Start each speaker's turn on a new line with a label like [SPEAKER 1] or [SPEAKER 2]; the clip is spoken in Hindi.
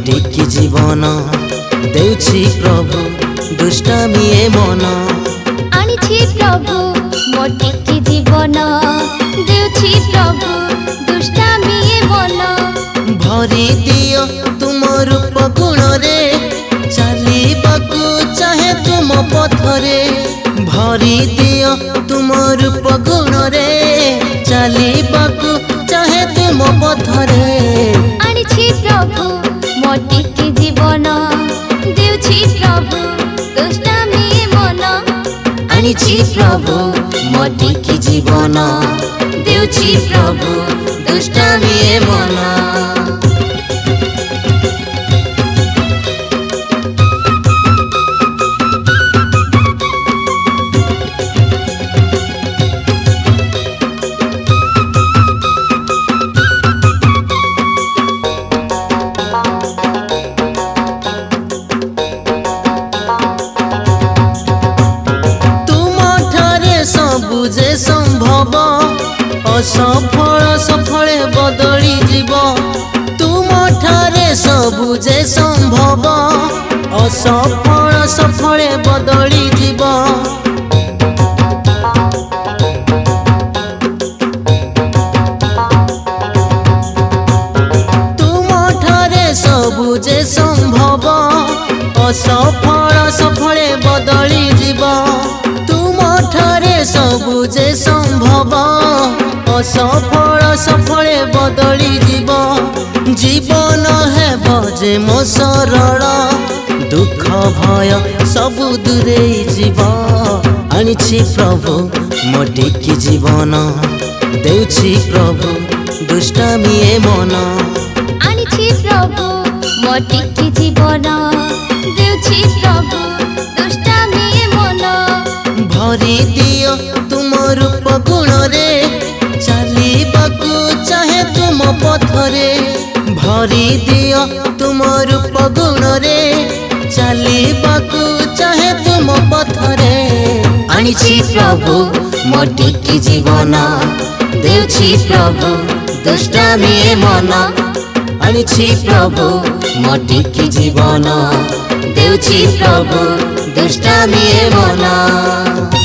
[SPEAKER 1] मोटिकी जीवन देउछि प्रभु दुष्टामी ए मन
[SPEAKER 2] आनिछि प्रभु मोटिकी जीवन देउछि प्रभु दुष्टामी ए मन
[SPEAKER 1] भरी दियो तुम रूप गुण रे चलिबाकू चाहे तुम पथरे भरी दियो तुम रूप गुण रे चलिबाकू चाहे तुम पथरे
[SPEAKER 2] आनिछि प्रभु मोटिकी जीवन देउछि प्रभु दुष्टामी ए मन
[SPEAKER 1] आनिछि प्रभु मोटिकी जीवन देउछि प्रभु दुष्टामी ए मन बुझे संभव असफल सफले बदली जीव तुम ठारे सबुझे संभव असफल सफले बदली जीव तुम ठारे सबुझे संभव असफल सफले बदली जीव सबुझे संभव असफल सफले बदली जीव जीवन हेब जे मो सरल दुख भय सबु दूरे जीव आनिछि प्रभु मोटिकी जीवन देउछि प्रभु दुष्टामी ए मन
[SPEAKER 2] आनिछि प्रभु मोटिकी जीवन देउछि प्रभु दुष्टामी ए मन
[SPEAKER 1] भरी दियो तुम रूप गुण रे चलिबाकू चाहे तुम पथरे भरी दियो तुम रूप गुण रे चलिबाकू चाहे तुम पथरे आनिछि प्रभु मोटिकी जीवन देउछि प्रभु दुष्टामी ए मन आनिछि प्रभु मोटिकी जीवन देउछि प्रभु दुष्टामी ए मन।